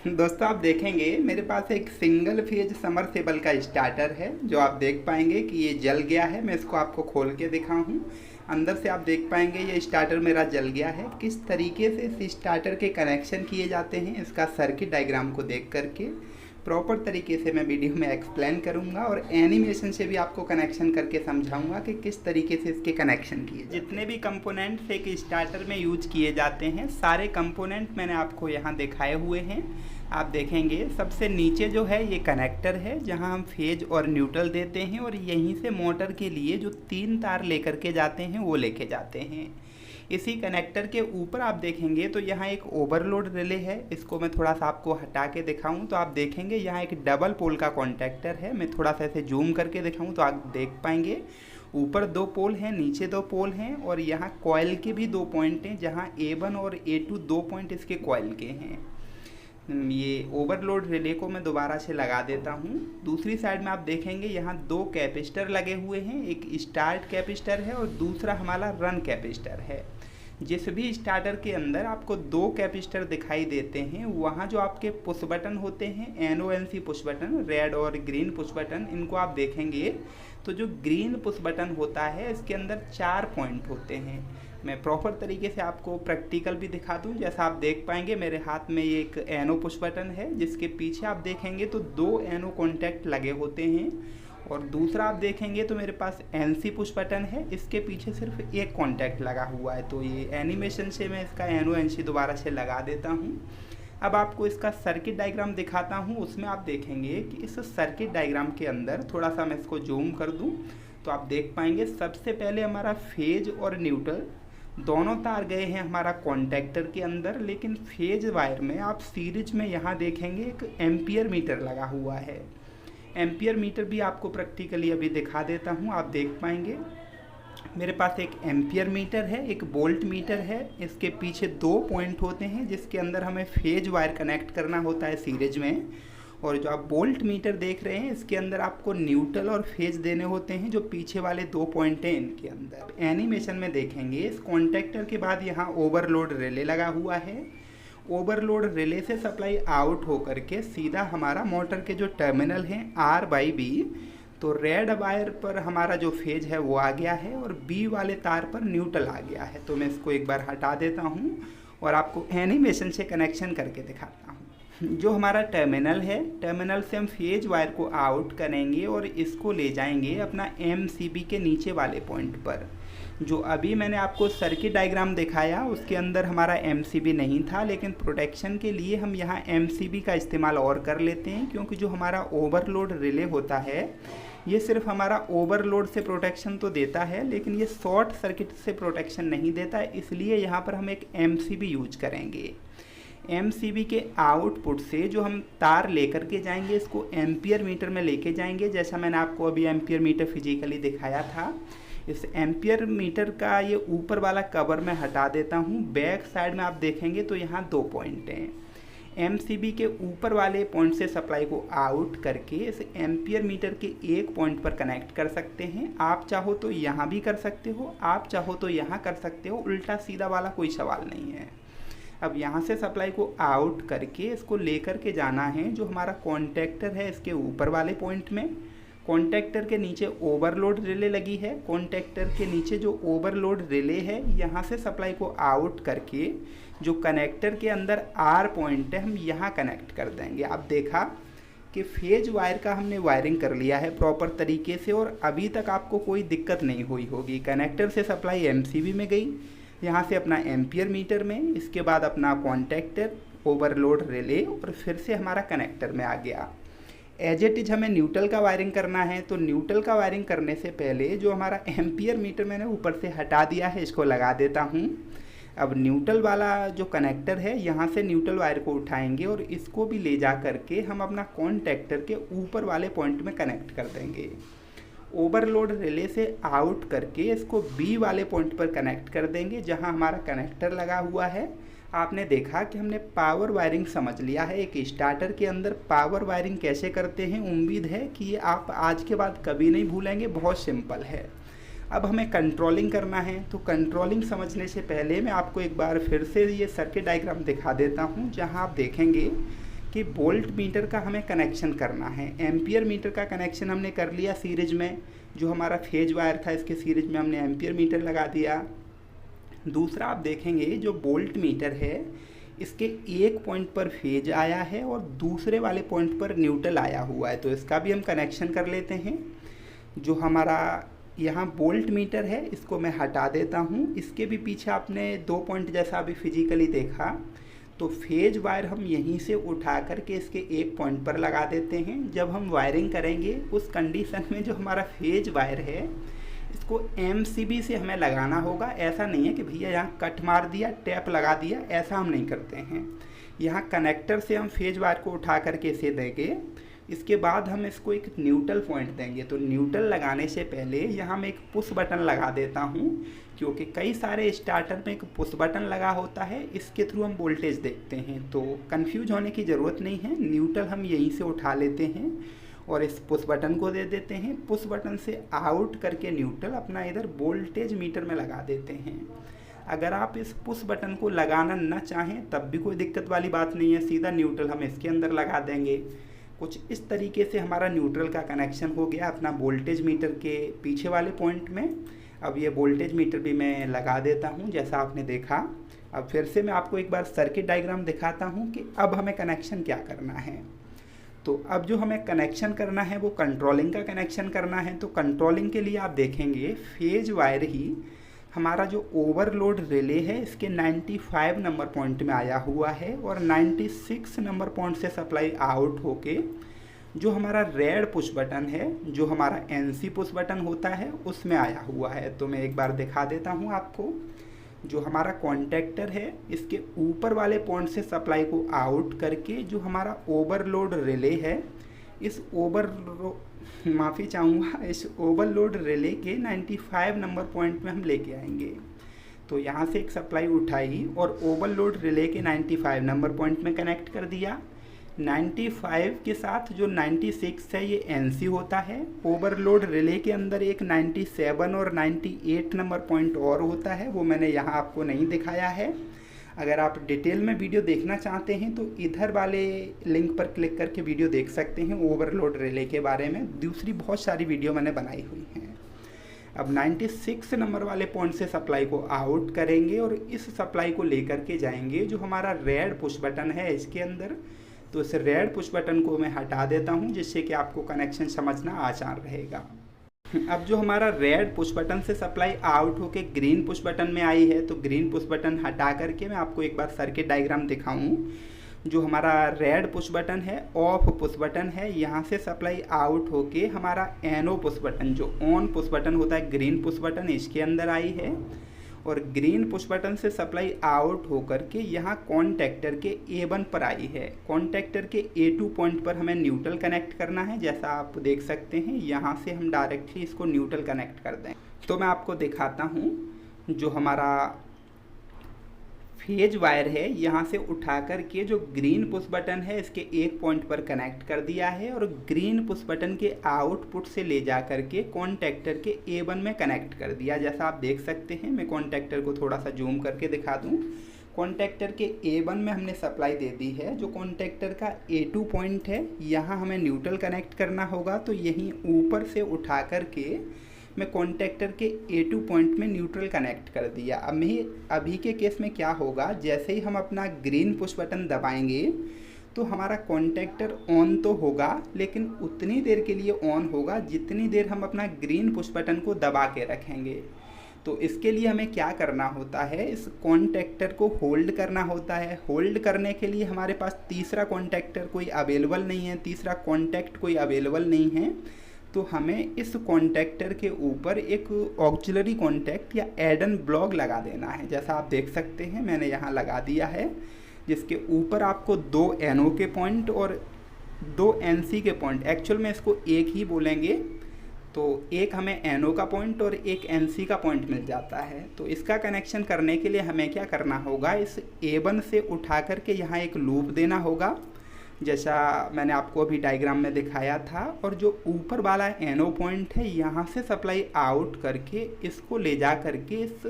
दोस्तों आप देखेंगे मेरे पास एक सिंगल फेज समरसेबल का स्टार्टर है जो आप देख पाएंगे कि ये जल गया है। मैं इसको आपको खोल के दिखाऊं। अंदर से आप देख पाएंगे ये स्टार्टर मेरा जल गया है। किस तरीके से इस स्टार्टर के कनेक्शन किए जाते हैं इसका सर्किट डायग्राम को देख करके प्रॉपर तरीके से मैं वीडियो में एक्सप्लेन करूंगा और एनिमेशन से भी आपको कनेक्शन करके समझाऊंगा कि किस तरीके से इसके कनेक्शन किए। जितने भी कंपोनेंट्स एक स्टार्टर में यूज किए जाते हैं सारे कंपोनेंट मैंने आपको यहाँ दिखाए हुए हैं। आप देखेंगे सबसे नीचे जो है ये कनेक्टर है जहाँ हम फेज और न्यूट्रल देते हैं और यहीं से मोटर के लिए जो 3 तार लेकर के जाते हैं वो लेके जाते हैं। इसी कनेक्टर के ऊपर आप देखेंगे तो यहाँ एक ओवरलोड रिले है। इसको मैं थोड़ा सा आपको हटा के दिखाऊं तो आप देखेंगे यहाँ एक डबल पोल का कॉन्टैक्टर है। मैं थोड़ा सा ऐसे जूम करके दिखाऊं तो आप देख पाएंगे ऊपर 2 पोल हैं, नीचे 2 पोल हैं और यहाँ कॉइल के भी 2 पॉइंट हैं जहाँ A1 और A2 2 पॉइंट इसके कॉइल के हैं। ये ओवरलोड रिले को मैं दोबारा से लगा देता हूँ। दूसरी साइड में आप देखेंगे यहाँ 2 कैपेसिटर लगे हुए हैं, एक स्टार्ट कैपेसिटर है और दूसरा हमारा रन कैपेसिटर है। जिस भी स्टार्टर के अंदर आपको 2 कैपेसिटर दिखाई देते हैं वहाँ जो आपके पुश बटन होते हैं NONC पुश बटन, रेड और ग्रीन पुश बटन, इनको आप देखेंगे तो जो ग्रीन पुश बटन होता है इसके अंदर 4 पॉइंट होते हैं। मैं प्रॉपर तरीके से आपको प्रैक्टिकल भी दिखा दूं। जैसा आप देख पाएंगे मेरे हाथ में ये एक NO पुश बटन है जिसके पीछे आप देखेंगे तो 2 NO कॉन्टैक्ट लगे होते हैं और दूसरा आप देखेंगे तो मेरे पास NC पुश बटन है, इसके पीछे सिर्फ एक कॉन्टैक्ट लगा हुआ है। तो ये एनिमेशन से मैं इसका NONC दोबारा से लगा देता हूँ। अब आपको इसका सर्किट डायग्राम दिखाता हूँ। उसमें आप देखेंगे कि इस सर्किट डायग्राम के अंदर थोड़ा सा मैं इसको जूम कर दूँ तो आप देख पाएंगे सबसे पहले हमारा फेज और न्यूट्रल दोनों तार गए हैं हमारा कॉन्टैक्टर के अंदर, लेकिन फेज वायर में आप सीरीज में यहाँ देखेंगे एक एम्पियर मीटर लगा हुआ है। एम्पियर मीटर भी आपको प्रैक्टिकली अभी दिखा देता हूँ। आप देख पाएंगे मेरे पास एक एम्पियर मीटर है, एक वोल्ट मीटर है। इसके पीछे 2 पॉइंट होते हैं जिसके अंदर हमें फेज वायर कनेक्ट करना होता है सीरीज में। और जो आप वोल्ट मीटर देख रहे हैं इसके अंदर आपको न्यूट्रल और फेज देने होते हैं जो पीछे वाले 2 पॉइंट हैं इनके अंदर। एनिमेशन में देखेंगे इस कॉन्टैक्टर के बाद यहाँ ओवरलोड रिले लगा हुआ है। ओवरलोड रिले से सप्लाई आउट होकर के सीधा हमारा मोटर के जो टर्मिनल हैं R/B, तो रेड वायर पर हमारा जो फेज है वो आ गया है और B वाले तार पर न्यूट्रल आ गया है। तो मैं इसको एक बार हटा देता हूँ और आपको एनिमेशन से कनेक्शन करके दिखाता हूँ। जो हमारा टर्मिनल है, टर्मिनल से हम फेज वायर को आउट करेंगे और इसको ले जाएंगे अपना MCB के नीचे वाले पॉइंट पर। जो अभी मैंने आपको सर्किट डायग्राम दिखाया उसके अंदर हमारा MCB नहीं था, लेकिन प्रोटेक्शन के लिए हम यहाँ MCB का इस्तेमाल और कर लेते हैं क्योंकि जो हमारा ओवरलोड रिले होता है ये सिर्फ हमारा ओवरलोड से प्रोटेक्शन तो देता है लेकिन ये शॉर्ट सर्किट से प्रोटेक्शन नहीं देता, इसलिए यहाँ पर हम एक MCB यूज करेंगे। MCB के आउटपुट से जो हम तार लेकर के जाएंगे इसको एम्पियर मीटर में लेके जाएंगे, जैसा मैंने आपको अभी एम्पियर मीटर फिजिकली दिखाया था। इस एम्पियर मीटर का ये ऊपर वाला कवर मैं हटा देता हूँ। बैक साइड में आप देखेंगे तो यहाँ 2 पॉइंट हैं। MCB के ऊपर वाले पॉइंट से सप्लाई को आउट करके इस एम्पियर मीटर के एक पॉइंट पर कनेक्ट कर सकते हैं। आप चाहो तो यहाँ भी कर सकते हो, आप चाहो तो यहाँ कर सकते हो, उल्टा सीधा वाला कोई सवाल नहीं है। अब यहाँ से सप्लाई को आउट करके इसको लेकर के जाना है जो हमारा कॉन्टैक्टर है इसके ऊपर वाले पॉइंट में। कॉन्टैक्टर के नीचे ओवरलोड रिले लगी है, कॉन्टैक्टर के नीचे जो ओवरलोड रिले है यहाँ से सप्लाई को आउट करके जो कनेक्टर के अंदर R पॉइंट है हम यहाँ कनेक्ट कर देंगे। आप देखा कि फेज वायर का हमने वायरिंग कर लिया है प्रॉपर तरीके से और अभी तक आपको कोई दिक्कत नहीं हुई होगी। कनेक्टर से सप्लाई MCB में गई, यहाँ से अपना एम्पियर मीटर में, इसके बाद अपना कॉन्टैक्टर, ओवरलोड रिले और फिर से हमारा कनेक्टर में आ गया। एज इट इज हमें न्यूट्रल का वायरिंग करना है तो न्यूट्रल का वायरिंग करने से पहले जो हमारा एम्पियर मीटर मैंने ऊपर से हटा दिया है इसको लगा देता हूँ। अब न्यूट्रल वाला जो कनेक्टर है यहाँ से न्यूट्रल वायर को उठाएंगे और इसको भी ले जा करके हम अपना कॉन्टैक्टर के ऊपर वाले पॉइंट में कनेक्ट कर देंगे। ओवरलोड रिले से आउट करके इसको B वाले पॉइंट पर कनेक्ट कर देंगे जहां हमारा कनेक्टर लगा हुआ है। आपने देखा कि हमने पावर वायरिंग समझ लिया है। एक स्टार्टर के अंदर पावर वायरिंग कैसे करते हैं, उम्मीद है कि ये आप आज के बाद कभी नहीं भूलेंगे, बहुत सिंपल है। अब हमें कंट्रोलिंग करना है तो कंट्रोलिंग समझने से पहले मैं आपको एक बार फिर से ये सर्किट डायग्राम दिखा देता हूँ जहाँ आप देखेंगे कि वोल्ट मीटर का हमें कनेक्शन करना है। एम्पियर मीटर का कनेक्शन हमने कर लिया सीरीज में, जो हमारा फेज वायर था इसके सीरीज में हमने एम्पियर मीटर लगा दिया। दूसरा आप देखेंगे जो वोल्ट मीटर है इसके एक पॉइंट पर फेज आया है और दूसरे वाले पॉइंट पर न्यूट्रल आया हुआ है, तो इसका भी हम कनेक्शन कर लेते हैं। जो हमारा यहाँ वोल्ट मीटर है इसको मैं हटा देता हूँ। इसके भी पीछे आपने 2 पॉइंट जैसा अभी फिजिकली देखा, तो फेज वायर हम यहीं से उठा करके इसके एक पॉइंट पर लगा देते हैं। जब हम वायरिंग करेंगे उस कंडीशन में जो हमारा फेज वायर है इसको MCB से हमें लगाना होगा। ऐसा नहीं है कि भैया यहाँ कट मार दिया टैप लगा दिया, ऐसा हम नहीं करते हैं। यहाँ कनेक्टर से हम फेज वायर को उठा करके इसे देंगे, इसके बाद हम इसको एक न्यूट्रल पॉइंट देंगे। तो न्यूट्रल लगाने से पहले यहाँ मैं एक पुश बटन लगा देता हूँ, क्योंकि कई सारे स्टार्टर में एक पुश बटन लगा होता है, इसके थ्रू हम वोल्टेज देखते हैं। तो कंफ्यूज होने की ज़रूरत नहीं है, न्यूट्रल हम यहीं से उठा लेते हैं और इस पुश बटन को दे देते हैं। पुश बटन से आउट करके न्यूट्रल अपना इधर वोल्टेज मीटर में लगा देते हैं। अगर आप इस पुश बटन को लगाना न चाहें तब भी कोई दिक्कत वाली बात नहीं है, सीधा न्यूट्रल हम इसके अंदर लगा देंगे। कुछ इस तरीके से हमारा न्यूट्रल का कनेक्शन हो गया अपना वोल्टेज मीटर के पीछे वाले पॉइंट में। अब ये वोल्टेज मीटर भी मैं लगा देता हूँ जैसा आपने देखा। अब फिर से मैं आपको एक बार सर्किट डायग्राम दिखाता हूँ कि अब हमें कनेक्शन क्या करना है। तो अब जो हमें कनेक्शन करना है वो कंट्रोलिंग का कनेक्शन करना है। तो कंट्रोलिंग के लिए आप देखेंगे फेज वायर ही हमारा जो ओवरलोड रिले है इसके 95 नंबर पॉइंट में आया हुआ है और 96 नंबर पॉइंट से सप्लाई आउट होके जो हमारा रेड पुश बटन है, जो हमारा NC पुश बटन होता है, उसमें आया हुआ है। तो मैं एक बार दिखा देता हूँ आपको। जो हमारा कॉन्टैक्टर है इसके ऊपर वाले पॉइंट से सप्लाई को आउट करके जो हमारा ओवरलोड रिले है, इस माफ़ी चाहूँगा, इस ओवरलोड रिले के 95 नंबर पॉइंट में हम लेके आएंगे। तो यहाँ से एक सप्लाई उठाई और ओवरलोड रिले के 95 नंबर पॉइंट में कनेक्ट कर दिया। 95 के साथ जो 96 है ये NC होता है। ओवरलोड रिले के अंदर एक 97 और 98 नंबर पॉइंट और होता है, वो मैंने यहाँ आपको नहीं दिखाया है। अगर आप डिटेल में वीडियो देखना चाहते हैं तो इधर वाले लिंक पर क्लिक करके वीडियो देख सकते हैं ओवरलोड रिले के बारे में। दूसरी बहुत सारी वीडियो मैंने बनाई हुई हैं। अब 96 नंबर वाले पॉइंट से सप्लाई को आउट करेंगे और इस सप्लाई को लेकर के जाएंगे जो हमारा रेड पुश बटन है इसके अंदर। तो इस रेड पुश बटन को मैं हटा देता हूं जिससे कि आपको कनेक्शन समझना आसान रहेगा। अब जो हमारा रेड पुश बटन से सप्लाई आउट होके ग्रीन पुश बटन में आई है, तो ग्रीन पुश बटन हटा करके मैं आपको एक बार सर्किट डायग्राम दिखाऊं। जो हमारा रेड पुश बटन है ऑफ पुश बटन है, यहाँ से सप्लाई आउट होके हमारा NO पुश बटन जो ऑन पुश बटन होता है ग्रीन पुश बटन इसके अंदर आई है और ग्रीन पुश बटन से सप्लाई आउट होकर के यहाँ कॉन्टैक्टर के A1 पर आई है। कॉन्टैक्टर के A2 पॉइंट पर हमें न्यूट्रल कनेक्ट करना है, जैसा आप देख सकते हैं। यहाँ से हम डायरेक्टली इसको न्यूट्रल कनेक्ट कर दें। तो मैं आपको दिखाता हूँ, जो हमारा फेज वायर है यहाँ से उठा कर के जो ग्रीन पुश बटन है इसके एक पॉइंट पर कनेक्ट कर दिया है और ग्रीन पुश बटन के आउटपुट से ले जा कर के कॉन्टैक्टर के A1 में कनेक्ट कर दिया। जैसा आप देख सकते हैं, मैं कॉन्टैक्टर को थोड़ा सा जूम करके दिखा दूँ। कॉन्टैक्टर के A1 में हमने सप्लाई दे दी है। जो कॉन्टैक्टर का A2 पॉइंट है यहाँ हमें न्यूट्रल कनेक्ट करना होगा। तो यहीं ऊपर से उठा कर के मैं कॉन्टैक्टर के A2 पॉइंट में न्यूट्रल कनेक्ट कर दिया। अभी के केस में क्या होगा, जैसे ही हम अपना ग्रीन पुश बटन दबाएंगे तो हमारा कॉन्टैक्टर ऑन तो होगा, लेकिन उतनी देर के लिए ऑन होगा जितनी देर हम अपना ग्रीन पुश बटन को दबा के रखेंगे। तो इसके लिए हमें क्या करना होता है, इस कॉन्टैक्टर को होल्ड करना होता है। होल्ड करने के लिए हमारे पास तीसरा कॉन्टैक्टर कोई अवेलेबल नहीं है, तीसरा कॉन्टैक्ट कोई अवेलेबल नहीं है। तो हमें इस कॉन्टैक्टर के ऊपर एक ऑक्सिलरी कॉन्टैक्ट या एडन ब्लॉक लगा देना है। जैसा आप देख सकते हैं मैंने यहाँ लगा दिया है, जिसके ऊपर आपको 2 NO के पॉइंट और 2 NC के पॉइंट, एक्चुअल में इसको एक ही बोलेंगे, तो एक हमें NO का पॉइंट और एक NC का पॉइंट मिल जाता है। तो इसका कनेक्शन करने के लिए हमें क्या करना होगा, इस A1 से उठा करके यहाँ एक लूप देना होगा, जैसा मैंने आपको अभी डायग्राम में दिखाया था। और जो ऊपर वाला NO पॉइंट है यहाँ से सप्लाई आउट करके इसको ले जा करके इस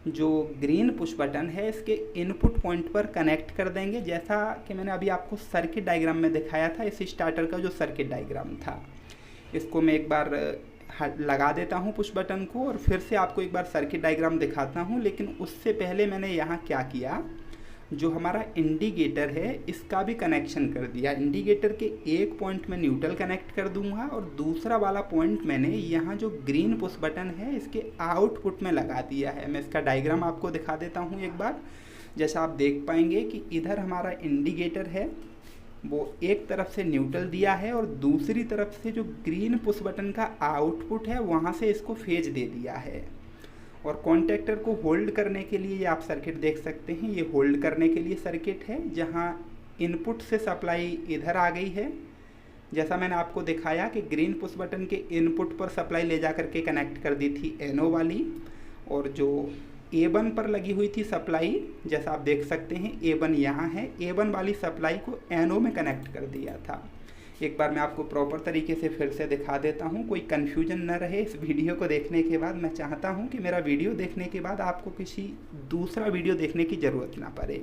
जो ग्रीन पुश बटन है इसके इनपुट पॉइंट पर कनेक्ट कर देंगे, जैसा कि मैंने अभी आपको सर्किट डायग्राम में दिखाया था। इस स्टार्टर का जो सर्किट डायग्राम था, इसको मैं एक बार लगा देता हूं पुश बटन को और फिर से आपको एक बार सर्किट डायग्राम दिखाता हूं। लेकिन उससे पहले मैंने यहाँ क्या किया, जो हमारा इंडिकेटर है इसका भी कनेक्शन कर दिया। इंडिकेटर के एक पॉइंट में न्यूट्रल कनेक्ट कर दूंगा और दूसरा वाला पॉइंट मैंने यहाँ जो ग्रीन पुश बटन है इसके आउटपुट में लगा दिया है। मैं इसका डायग्राम आपको दिखा देता हूँ एक बार। जैसा आप देख पाएंगे कि इधर हमारा इंडिकेटर है वो एक तरफ से न्यूट्रल दिया है और दूसरी तरफ से जो ग्रीन पुश बटन का आउटपुट है वहाँ से इसको फेज दे दिया है। और कॉन्टैक्टर को होल्ड करने के लिए ये आप सर्किट देख सकते हैं, ये होल्ड करने के लिए सर्किट है, जहाँ इनपुट से सप्लाई इधर आ गई है। जैसा मैंने आपको दिखाया कि ग्रीन पुश बटन के इनपुट पर सप्लाई ले जा करके कनेक्ट कर दी थी एनो वाली, और जो A1 पर लगी हुई थी सप्लाई, जैसा आप देख सकते हैं A1 यहाँ है, A1 वाली सप्लाई को एनो में कनेक्ट कर दिया था। एक बार मैं आपको प्रॉपर तरीके से फिर से दिखा देता हूँ, कोई कन्फ्यूजन न रहे इस वीडियो को देखने के बाद। मैं चाहता हूँ कि मेरा वीडियो देखने के बाद आपको किसी दूसरा वीडियो देखने की ज़रूरत ना पड़े।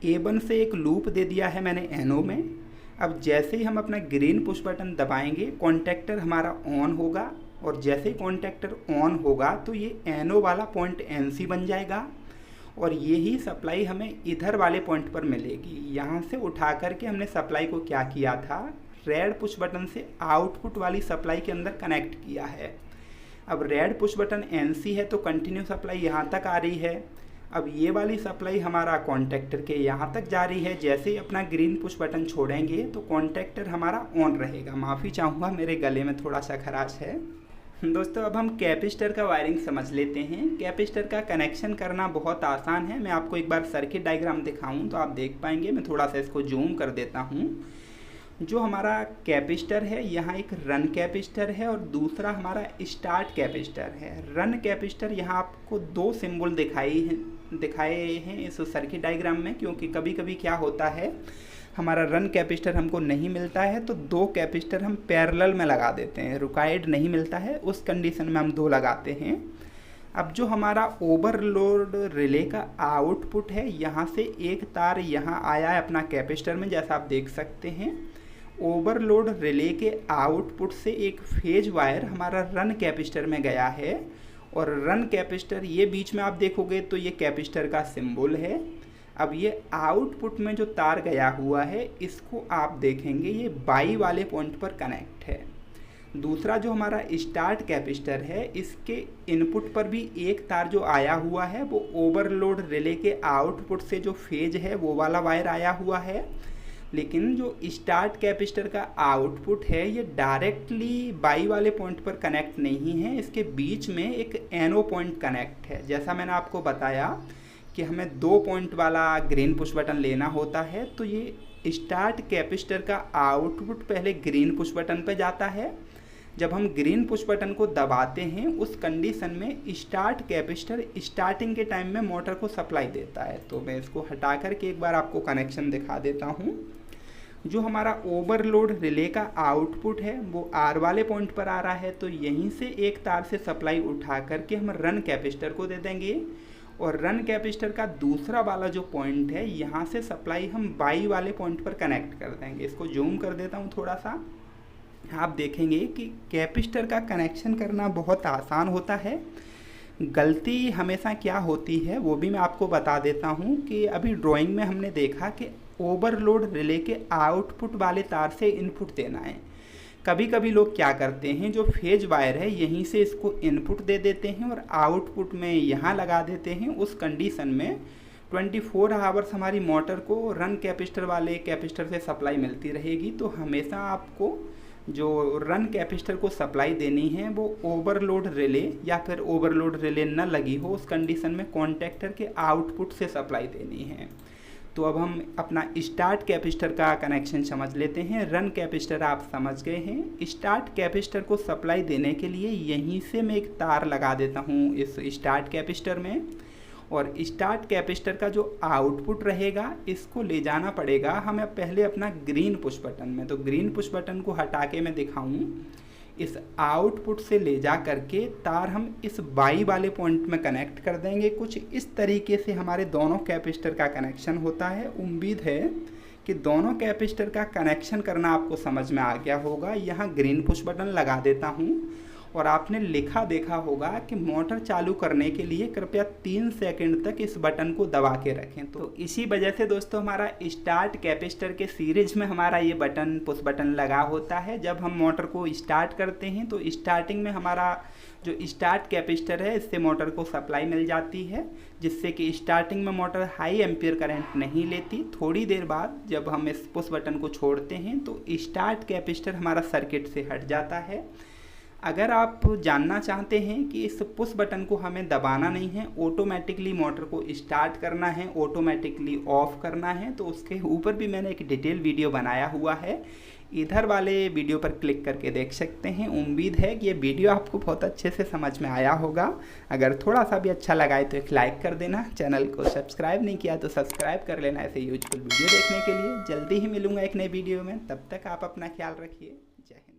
A1 से एक लूप दे दिया है मैंने एनो में। अब जैसे ही हम अपना ग्रीन पुश बटन दबाएंगे कॉन्टैक्टर हमारा ऑन होगा, और जैसे ही कॉन्टैक्टर ऑन होगा तो ये एनो वाला पॉइंट NC बन जाएगा और यही सप्लाई हमें इधर वाले पॉइंट पर मिलेगी। यहाँ से उठा करके हमने सप्लाई को क्या किया था, रेड पुश बटन से आउटपुट वाली सप्लाई के अंदर कनेक्ट किया है। अब रेड पुश बटन NC है तो कंटिन्यू सप्लाई यहाँ तक आ रही है। अब ये वाली सप्लाई हमारा कॉन्टैक्टर के यहाँ तक जा रही है। जैसे ही अपना ग्रीन पुश बटन छोड़ेंगे तो कॉन्टैक्टर हमारा ऑन रहेगा। माफ़ी चाहूँगा, मेरे गले में थोड़ा सा खराश है। दोस्तों अब हम कैपेसिटर का वायरिंग समझ लेते हैं। कैपेसिटर का कनेक्शन करना बहुत आसान है। मैं आपको एक बार सर्किट डायग्राम दिखाऊं तो आप देख पाएंगे। मैं थोड़ा सा इसको जूम कर देता हूं। जो हमारा कैपेसिटर है, यहाँ एक रन कैपेसिटर है और दूसरा हमारा स्टार्ट कैपेसिटर है। रन कैपेसिटर यहाँ आपको दो सिंबल दिखाए हैं इस सर्किट डायग्राम में, क्योंकि कभी कभी क्या होता है हमारा रन कैपेसिटर हमको नहीं मिलता है तो दो कैपेसिटर हम पैरेलल में लगा देते हैं। रिक्वायर्ड नहीं मिलता है उस कंडीशन में हम दो लगाते हैं। अब जो हमारा ओवरलोड रिले का आउटपुट है, यहाँ से एक तार यहाँ आया है अपना कैपेसिटर में, जैसा आप देख सकते हैं। ओवरलोड रिले के आउटपुट से एक फेज वायर हमारा रन कैपेसिटर में गया है, और रन कैपेसिटर ये बीच में आप देखोगे तो ये कैपेसिटर का सिंबल है। अब ये आउटपुट में जो तार गया हुआ है इसको आप देखेंगे ये बाई वाले पॉइंट पर कनेक्ट है। दूसरा जो हमारा स्टार्ट कैपेसिटर है, इसके इनपुट पर भी एक तार जो आया हुआ है वो ओवरलोड रिले के आउटपुट से जो फेज है वो वाला वायर आया हुआ है। लेकिन जो स्टार्ट कैपेसिटर का आउटपुट है ये डायरेक्टली बाई वाले पॉइंट पर कनेक्ट नहीं है, इसके बीच में एक एनो पॉइंट कनेक्ट है। जैसा मैंने आपको बताया कि हमें 2 पॉइंट वाला ग्रीन पुश बटन लेना होता है, तो ये स्टार्ट कैपेसिटर का आउटपुट पहले ग्रीन पुश बटन पर जाता है। जब हम ग्रीन पुश बटन को दबाते हैं उस कंडीशन में स्टार्ट कैपेसिटर स्टार्टिंग के टाइम में मोटर को सप्लाई देता है। तो मैं इसको हटा करके एक बार आपको कनेक्शन दिखा देता हूँ। जो हमारा ओवरलोड रिले का आउटपुट है वो आर वाले पॉइंट पर आ रहा है, तो यहीं से एक तार से सप्लाई उठा करके हम रन कैपेसिटर को दे देंगे, और रन कैपेसिटर का दूसरा वाला जो पॉइंट है यहाँ से सप्लाई हम बाई वाले पॉइंट पर कनेक्ट कर देंगे। इसको जूम कर देता हूँ थोड़ा सा। आप देखेंगे कि कैपेसिटर का कनेक्शन करना बहुत आसान होता है। गलती हमेशा क्या होती है वो भी मैं आपको बता देता हूँ कि अभी ड्राइंग में हमने देखा कि ओवरलोड रिले के आउटपुट वाले तार से इनपुट देना है। कभी कभी लोग क्या करते हैं, जो फेज वायर है यहीं से इसको इनपुट दे देते हैं और आउटपुट में यहाँ लगा देते हैं। उस कंडीशन में 24 आवर्स हमारी मोटर को रन कैपेसिटर वाले कैपेसिटर से सप्लाई मिलती रहेगी। तो हमेशा आपको जो रन कैपेसिटर को सप्लाई देनी है वो ओवरलोड रिले या फिर ओवरलोड रिले न लगी हो उस कंडीशन में कॉन्टैक्टर के आउटपुट से सप्लाई देनी है। तो अब हम अपना स्टार्ट कैपेसिटर का कनेक्शन समझ लेते हैं। रन कैपेसिटर आप समझ गए हैं। स्टार्ट कैपेसिटर को सप्लाई देने के लिए यहीं से मैं एक तार लगा देता हूँ इस स्टार्ट कैपेसिटर में, और स्टार्ट कैपेसिटर का जो आउटपुट रहेगा इसको ले जाना पड़ेगा हमें पहले अपना ग्रीन पुश बटन में। तो ग्रीन पुश बटन को हटा के मैं दिखाऊँ, इस आउटपुट से ले जा करके तार हम इस बाई वाले पॉइंट में कनेक्ट कर देंगे। कुछ इस तरीके से हमारे दोनों कैपेसिटर का कनेक्शन होता है। उम्मीद है कि दोनों कैपेसिटर का कनेक्शन करना आपको समझ में आ गया होगा। यहाँ ग्रीन पुश बटन लगा देता हूँ और आपने लिखा देखा होगा कि मोटर चालू करने के लिए कृपया 3 सेकंड तक इस बटन को दबा के रखें। तो इसी वजह से दोस्तों हमारा स्टार्ट कैपेसिटर के सीरीज में हमारा ये बटन पुश बटन लगा होता है। जब हम मोटर को स्टार्ट करते हैं तो स्टार्टिंग में हमारा जो स्टार्ट कैपेसिटर है इससे मोटर को सप्लाई मिल जाती है, जिससे कि स्टार्टिंग में मोटर हाई एम्पियर करंट नहीं लेती। थोड़ी देर बाद जब हम इस पुश बटन को छोड़ते हैं तो स्टार्ट कैपेसिटर हमारा सर्किट से हट जाता है। अगर आप जानना चाहते हैं कि इस पुश बटन को हमें दबाना नहीं है, ऑटोमेटिकली मोटर को स्टार्ट करना है, ऑटोमेटिकली ऑफ करना है, तो उसके ऊपर भी मैंने एक डिटेल वीडियो बनाया हुआ है। इधर वाले वीडियो पर क्लिक करके देख सकते हैं। उम्मीद है कि ये वीडियो आपको बहुत अच्छे से समझ में आया होगा। अगर थोड़ा सा भी अच्छा लगा है तो एक लाइक कर देना। चैनल को सब्सक्राइब नहीं किया तो सब्सक्राइब कर लेना ऐसे यूजफुल वीडियो देखने के लिए। जल्दी ही मिलूंगा एक नए वीडियो में, तब तक आप अपना ख्याल रखिए। जय हिंद।